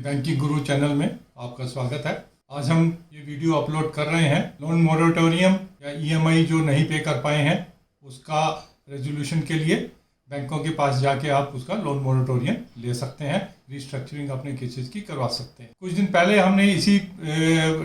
Banking गुरु channel में आपका स्वागत है। आज हम ये वीडियो अपलोड कर रहे हैं लोन मोरेटोरियम या ईएमआई जो नहीं पे कर पाए हैं उसका रेजोल्यूशन के लिए बैंकों के पास जाके आप उसका लोन मोरेटोरियम ले सकते हैं, रिस्ट्रक्चरिंग अपने केसेस की करवा सकते हैं। कुछ दिन पहले हमने इसी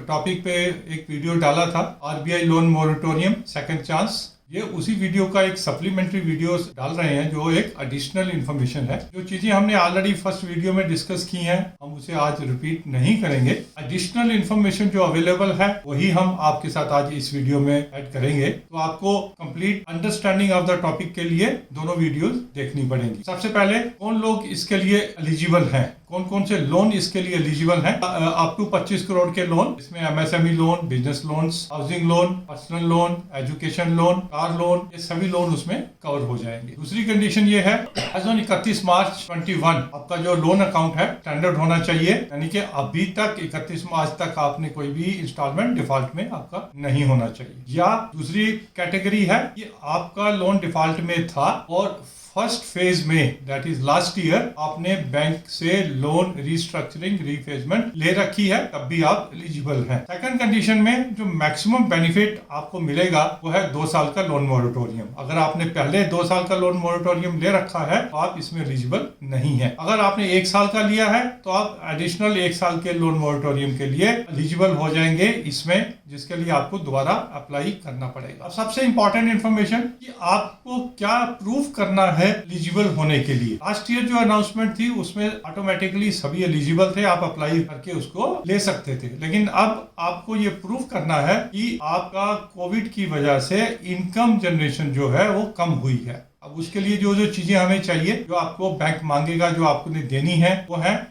टॉपिक पे एक वीडियो डाला था, RBI loan moratorium second chance. ये उसी वीडियो का एक सप्लीमेंट्री वीडियो डाल रहे हैं जो एक एडिशनल इन्फॉर्मेशन है। जो चीजें हमने ऑलरेडी फर्स्ट वीडियो में डिस्कस की हैं हम उसे आज रिपीट नहीं करेंगे। एडिशनल इन्फॉर्मेशन जो अवेलेबल है वही हम आपके साथ आज इस वीडियो में ऐड करेंगे। तो आपको complete understanding of the topic के लिए दोनों वीडियोस देखनी पड़ेंगी। सबसे पहले कौन लोग इसके लिए एलिजिबल हैं, कौन कौन से लोन इसके लिए एलिजिबल हैं। अप टू 25 करोड़ के लोन, इसमें MSME loan, business loans, housing loan, personal loan, education loan, car loan, ये सभी लोन उसमें कवर हो जाएंगे। दूसरी कंडीशन ये है एज ऑन 31 मार्च 21 आपका जो लोन अकाउंट है स्टैंडर्ड होना चाहिए, यानी कि अभी तक 31 मार्च तक आपने कोई भी इंस्टॉलमेंट डिफॉल्ट में आपका नहीं होना चाहिए। या दूसरी कैटेगरी है कि आपका लोन डिफॉल्ट में था और फर्स्ट फेज में दैट इज लास्ट ईयर आपने बैंक से लोन रिस्ट्रक्चरिंग रीफेजमेंट ले रखी है, तब भी आप एलिजिबल हैं। सेकंड कंडीशन में जो मैक्सिमम बेनिफिट आपको मिलेगा वो है 2 साल का लोन मोरेटोरियम। अगर आपने पहले 2 साल का लोन मोरेटोरियम ले रखा है तो आप इसमें एलिजिबल नहीं है। अगर आपने 1 साल का लिया है तो आप एडिशनल 1 साल के लोन मोरेटोरियम के लिए एलिजिबल हो जाएंगे इसमें, जिसके लिए आपको दोबारा अप्लाई करना पड़ेगा। अब सबसे इंपॉर्टेंट इन्फॉर्मेशन कि आपको क्या प्रूफ करना है एलिजिबल होने के लिए। लास्ट ईयर जो अनाउंसमेंट थी उसमें ऑटोमेटिकली सभी एलिजिबल थे, आप अप्लाई करके उसको ले सकते थे। लेकिन अब आपको ये प्रूफ करना है कि आपका कोविड की वजह से इनकम जनरेशन जो है वो कम हुई है। अब उसके लिए जो जो चीजें हमें चाहिए, जो आपको बैंक मांगेगा, जो आपने देनी है वो है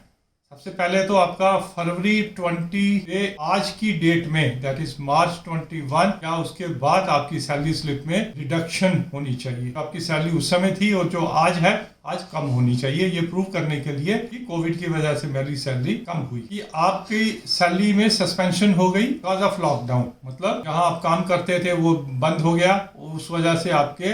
सबसे पहले तो आपका फरवरी 20 से आज की डेट में दैट इज मार्च 21 या उसके बाद आपकी सैलरी स्लिप में रिडक्शन होनी चाहिए। तो आपकी सैलरी उस समय थी और जो आज है आज कम होनी चाहिए। ये प्रूव करने के लिए कि कोविड की वजह से मेरी सैलरी कम हुई, कि आपकी सैलरी में सस्पेंशन हो गई बिकॉज ऑफ लॉकडाउन, मतलब जहां आप काम करते थे वो बंद हो गया, उस वजह से आपके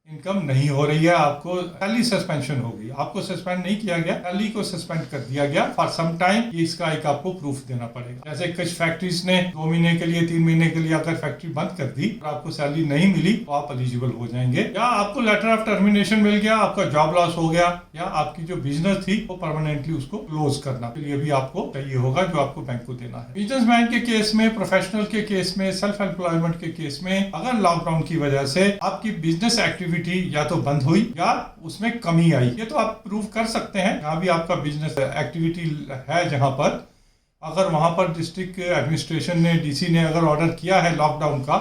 इनकम नहीं हो रही है, आपको सैलरी सस्पेंशन हो गई। आपको सस्पेंड नहीं किया गया, सैलरी को सस्पेंड कर दिया गया फॉर सम टाइम। इसका एक आपको प्रूफ देना पड़ेगा। जैसे कुछ फैक्ट्रीज ने 2 महीने के लिए 3 महीने के लिए अगर फैक्ट्री बंद कर दी और आपको सैलरी नहीं मिली तो आप एलिजिबल हो जाएंगे। या आपको लेटर ऑफ टर्मिनेशन मिल गया, आपका जॉब लॉस हो गया, या आपकी जो बिजनेस थी वो परमानेंटली उसको क्लोज करना के लिए भी आपको चाहिए होगा, जो आपको बैंक को देना है। बिजनेसमैन के केस में, प्रोफेशनल के केस में, सेल्फ एम्प्लॉयमेंट के केस में अगर लॉकडाउन की वजह से आपकी बिजनेस एक्टिविटी या तो बंद हुई या उसमें कमी आई, ये तो आप प्रूव कर सकते हैं। जहां भी आपका बिजनेस एक्टिविटी है, जहां पर अगर वहां पर डिस्ट्रिक्ट एडमिनिस्ट्रेशन ने, डीसी ने अगर ऑर्डर किया है लॉकडाउन का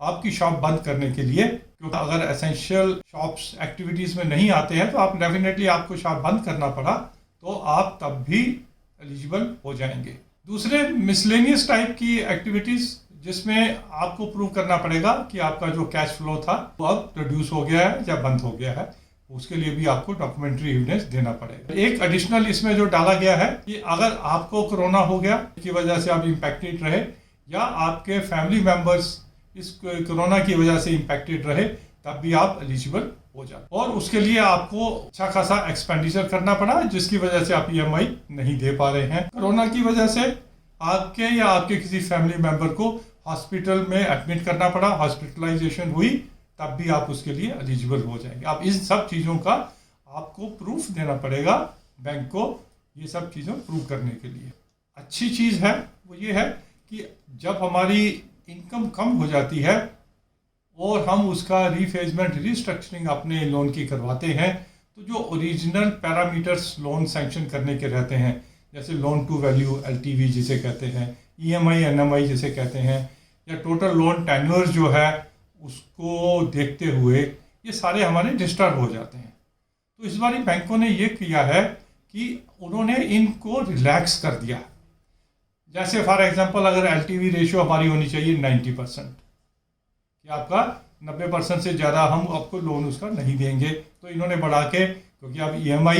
आपकी शॉप बंद करने के लिए, क्योंकि अगर एसेंशियल शॉप्स एक्टिविटीज में नहीं आते हैं तो आप डेफिनेटली आपको शॉप बंद करना पड़ा तो आप तब भी एलिजिबल हो जाएंगे। दूसरे मिसलेनियस टाइप की एक्टिविटीज जिसमें आपको प्रूव करना पड़ेगा कि आपका जो कैश फ्लो था वो अब रिड्यूस हो गया है या बंद हो गया है, उसके लिए भी आपको डॉक्यूमेंट्री एविडेंस देना पड़ेगा। एक एडिशनल इसमें जो डाला गया है कि अगर आपको कोरोना हो गया की वजह से आप इम्पैक्टेड रहे या आपके फैमिली मेंबर्स इस कोरोना की वजह से इम्पैक्टेड रहे, तब भी आप एलिजिबल हो जाए। और उसके लिए आपको अच्छा खासा एक्सपेंडिचर करना पड़ा जिसकी वजह से आप ईएमआई नहीं दे पा रहे हैं। कोरोना की वजह से आपके या आपके किसी फैमिली मेंबर को हॉस्पिटल में एडमिट करना पड़ा, हॉस्पिटलाइजेशन हुई, तब भी आप उसके लिए एलिजिबल हो जाएंगे। आप इन सब चीज़ों का आपको प्रूफ देना पड़ेगा बैंक को, ये सब चीज़ों प्रूव करने के लिए। अच्छी चीज़ है वो ये है कि जब हमारी इनकम कम हो जाती है और हम उसका रीफेजमेंट रिस्ट्रक्चरिंग अपने लोन की करवाते हैं तो जो ओरिजिनल पैरामीटर्स लोन सैंक्शन करने के रहते हैं, जैसे लोन टू वैल्यू LTV जिसे कहते हैं, EMI NMI जिसे कहते हैं, या टोटल लोन टेन्योर जो है उसको देखते हुए ये सारे हमारे डिस्टर्ब हो जाते हैं। तो इस बार बैंकों ने ये किया है कि उन्होंने इनको रिलैक्स कर दिया। जैसे फॉर एग्जांपल अगर LTV रेशियो हमारी होनी चाहिए 90%, कि आपका 90% से ज़्यादा हम आपको लोन उसका नहीं देंगे, तो इन्होंने बढ़ा के, क्योंकि अब EMI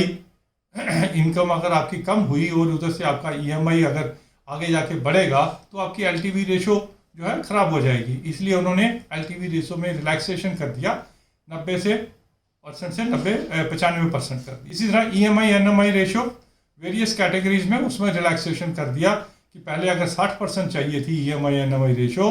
इनकम अगर आपकी कम हुई और उधर से आपका EMI अगर आगे जाके बढ़ेगा तो आपकी LTV रेशो जो है खराब हो जाएगी, इसलिए उन्होंने LTV रेशो में रिलैक्सेशन कर दिया, 90% से 95% कर दी। इसी तरह EMI NMI ratio various categories में उसमें रिलैक्सेशन कर दिया कि पहले अगर 60% चाहिए थी EMI NMI रेशो,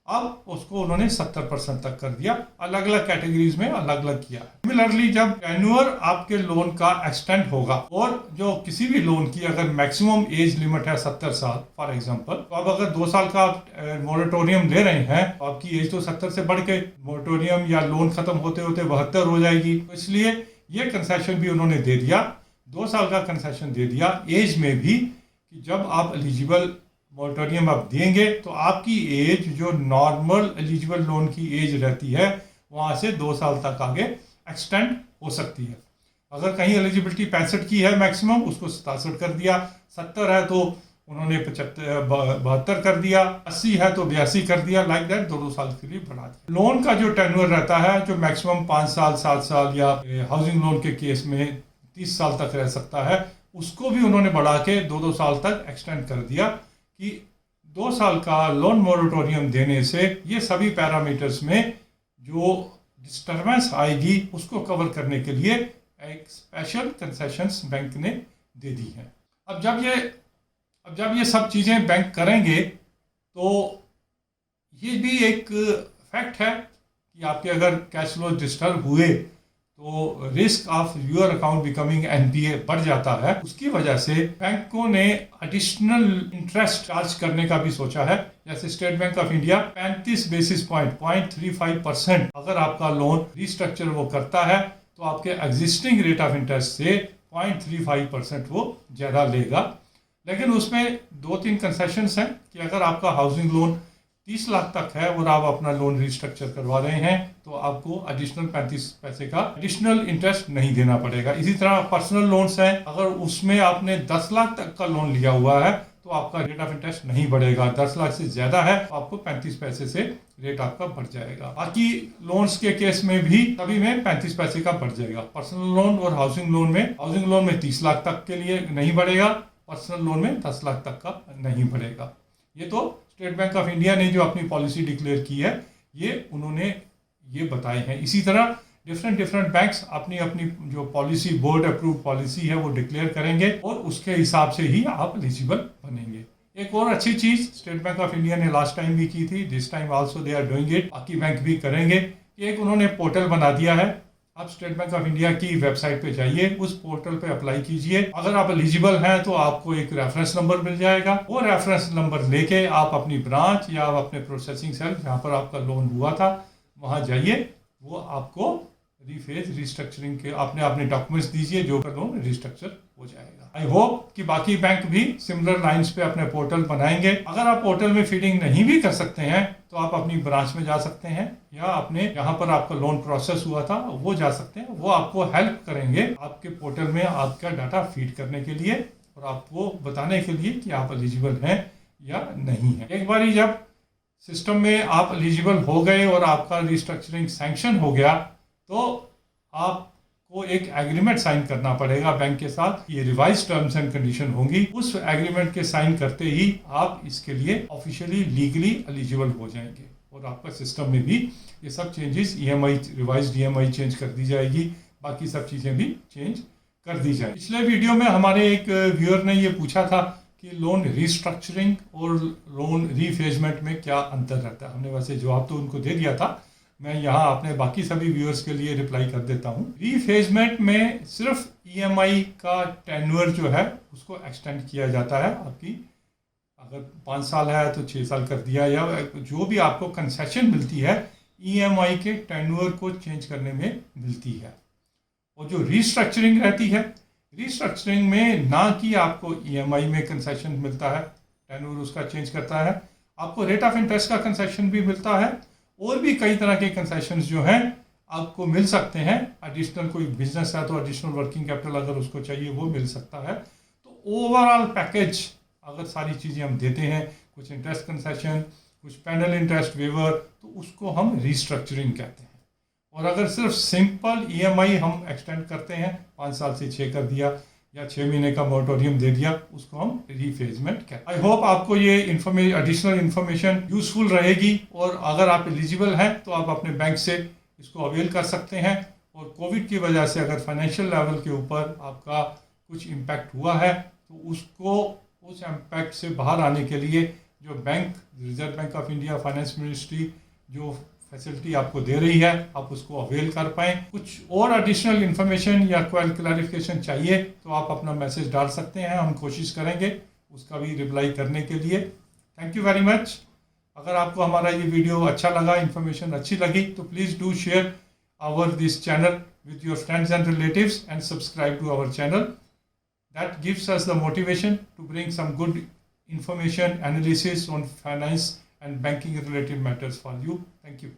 अब उसको उन्होंने 70% तक कर दिया। अलग अलग कैटेगरीज में अलग अलग किया। सिमिलरली जब टेन्योर आपके लोन का एक्सटेंड होगा और जो किसी भी लोन की अगर मैक्सिमम एज लिमिट है 70 साल फॉर एग्जांपल, तो अब अगर 2 साल का आप मोरेटोरियम ले रहे हैं तो आपकी एज तो 70 से बढ़ के मोरेटोरियम या लोन खत्म होते होते 72 हो जाएगी। तो इसलिए ये कंसेशन भी उन्होंने दे दिया, 2 साल का कंसेशन दे दिया एज में भी, कि जब आप एलिजिबल मोरेटोरियम आप देंगे तो आपकी एज जो नॉर्मल एलिजिबल लोन की एज रहती है वहाँ से 2 साल तक आगे एक्सटेंड हो सकती है। अगर कहीं एलिजिबिलिटी 65 की है मैक्सिमम, उसको 67 कर दिया, 70 है तो उन्होंने 72 कर दिया, 80 है तो 82 कर दिया, लाइक दैट 2 साल के लिए बढ़ा दिया। लोन का जो टेन्योर रहता है जो मैक्सिमम 5 साल 7 साल या हाउसिंग लोन के केस में 30 साल तक रह सकता है, उसको भी उन्होंने बढ़ा के 2 साल तक एक्सटेंड कर दिया कि 2 साल का लोन मोरेटोरियम देने से ये सभी पैरामीटर्स में जो डिस्टर्बेंस आएगी उसको कवर करने के लिए एक स्पेशल कंसेशंस बैंक ने दे दी है। अब जब ये सब चीज़ें बैंक करेंगे तो ये भी एक फैक्ट है कि आपके अगर कैश फ्लो डिस्टर्ब हुए तो risk of your account becoming NPA बढ़ जाता है। उसकी वजह से बैंकों ने एडिशनल इंटरेस्ट चार्ज करने का भी सोचा है। जैसे state Bank of India 35 basis point 0.35% अगर आपका लोन रिस्ट्रक्चर वो करता है तो आपके एग्जिस्टिंग रेट ऑफ इंटरेस्ट से 0.35% वो ज़्यादा लेगा। लेकिन उसमें 2-3 कंसेशंस हैं कि अगर आपका हाउसिंग लोन 30 लाख तक है और आप अपना लोन रिस्ट्रक्चर करवा रहे हैं तो आपको एडिशनल 35 पैसे का एडिशनल इंटरेस्ट नहीं देना पड़ेगा। इसी तरह पर्सनल लोन्स हैं, अगर उसमें आपने 10 लाख तक का लोन लिया हुआ है तो आपका रेट ऑफ इंटरेस्ट नहीं बढ़ेगा। 10 लाख से ज्यादा है तो आपको 35 पैसे से रेट आपका बढ़ जाएगा। बाकी लोन्स के केस में भी सभी में 35 पैसे का बढ़ जाएगा। पर्सनल लोन और हाउसिंग लोन में 30 लाख तक के लिए नहीं बढ़ेगा, पर्सनल लोन में 10 लाख तक का नहीं बढ़ेगा। ये तो स्टेट बैंक ऑफ इंडिया ने जो अपनी पॉलिसी डिक्लेयर की है ये उन्होंने ये बताए हैं। इसी तरह डिफरेंट बैंक्स अपनी अपनी जो पॉलिसी बोर्ड अप्रूव पॉलिसी है वो डिक्लेयर करेंगे और उसके हिसाब से ही आप एलिजिबल बनेंगे। एक और अच्छी चीज स्टेट बैंक ऑफ इंडिया ने लास्ट टाइम भी की थी, this time also they are doing it, बाकी बैंक भी करेंगे। एक उन्होंने पोर्टल बना दिया है, आप स्टेट बैंक ऑफ इंडिया की वेबसाइट पे जाइए, उस पोर्टल पे अप्लाई कीजिए। अगर आप एलिजिबल हैं तो आपको एक रेफरेंस नंबर मिल जाएगा। वो रेफरेंस नंबर लेके आप अपनी ब्रांच या आप अपने प्रोसेसिंग सेल जहाँ पर आपका लोन हुआ था वहाँ जाइए, वो आपको रीफेज रिस्ट्रक्चरिंग के अपने डॉक्यूमेंट्स दीजिए, जो लोन रिस्ट्रक्चर हो जाएगा। आई होप कि बाकी बैंक भी सिमिलर लाइंस पे अपने पोर्टल बनाएंगे। अगर आप पोर्टल में फीडिंग नहीं भी कर सकते हैं तो आप अपनी ब्रांच में जा सकते हैं या अपने जहां पर आपका लोन प्रोसेस हुआ था वो जा सकते हैं। वो आपको हेल्प करेंगे आपके पोर्टल में आपका डाटा फीड करने के लिए और आपको बताने के लिए कि आप एलिजिबल हैं या नहीं है। एक बार जब सिस्टम में आप एलिजिबल हो गए और आपका रिस्ट्रक्चरिंग सैंक्शन हो गया तो आपको एक एग्रीमेंट साइन करना पड़ेगा बैंक के साथ। ये रिवाइज टर्म्स एंड कंडीशन होंगी। उस एग्रीमेंट के साइन करते ही आप इसके लिए ऑफिशियली लीगली एलिजिबल हो जाएंगे और आपका सिस्टम में भी ये सब changes EMI revised EMI change कर दी जाएगी, बाकी सब चीज़ें भी चेंज कर दी जाएगी। पिछले वीडियो में हमारे एक व्यूअर ने ये पूछा था कि लोन रिस्ट्रक्चरिंग और लोन रीफेजमेंट में क्या अंतर रहता है। हमने वैसे जवाब तो उनको दे दिया था, मैं यहाँ अपने बाकी सभी व्यूअर्स के लिए रिप्लाई कर देता हूँ। रीफेजमेंट में सिर्फ EMI का टेन्योर जो है उसको एक्सटेंड किया जाता है। आपकी अगर 5 साल है तो 6 साल कर दिया, या जो भी आपको कंसेशन मिलती है EMI के टेन्योर को चेंज करने में मिलती है। और जो रिस्ट्रक्चरिंग रहती है, रिस्ट्रक्चरिंग में ना कि आपको EMI में कंसेशन मिलता है, टेन्योर उसका चेंज करता है, आपको रेट ऑफ इंटरेस्ट का कंसेशन भी मिलता है और भी कई तरह के कंसेशंस जो हैं आपको मिल सकते हैं। एडिशनल कोई बिजनेस है तो एडिशनल वर्किंग कैपिटल अगर उसको चाहिए वो मिल सकता है। तो ओवरऑल पैकेज अगर सारी चीज़ें हम देते हैं, कुछ इंटरेस्ट कंसेशन, कुछ पेनल इंटरेस्ट वेवर, तो उसको हम रिस्ट्रक्चरिंग कहते हैं। और अगर सिर्फ सिंपल EMI हम एक्सटेंड करते हैं, 5 साल से 6 कर दिया या 6 महीने का मोरेटोरियम दे दिया, उसको हम रीफेजमेंट कहते हैं। आई होप आपको ये एडिशनल इन्फॉर्मेशन यूजफुल रहेगी और अगर आप एलिजिबल हैं तो आप अपने बैंक से इसको अवेल कर सकते हैं। और कोविड की वजह से अगर फाइनेंशियल लेवल के ऊपर आपका कुछ इम्पैक्ट हुआ है तो उसको उस इम्पैक्ट से बाहर आने के लिए जो bank reserve bank of India finance ministry जो फैसिलिटी आपको दे रही है आप उसको अवेल कर पाएँ। कुछ और एडिशनल इन्फॉर्मेशन या क्लैरिफिकेशन चाहिए तो आप अपना मैसेज डाल सकते हैं, हम कोशिश करेंगे उसका भी रिप्लाई करने के लिए। Thank you very much. अगर आपको हमारा ये वीडियो अच्छा लगा, इन्फॉर्मेशन अच्छी लगी तो please do share our this channel with your friends and relatives and subscribe to our channel. That gives us the motivation to bring some good information analysis on finance and banking related matters for you. Thank you.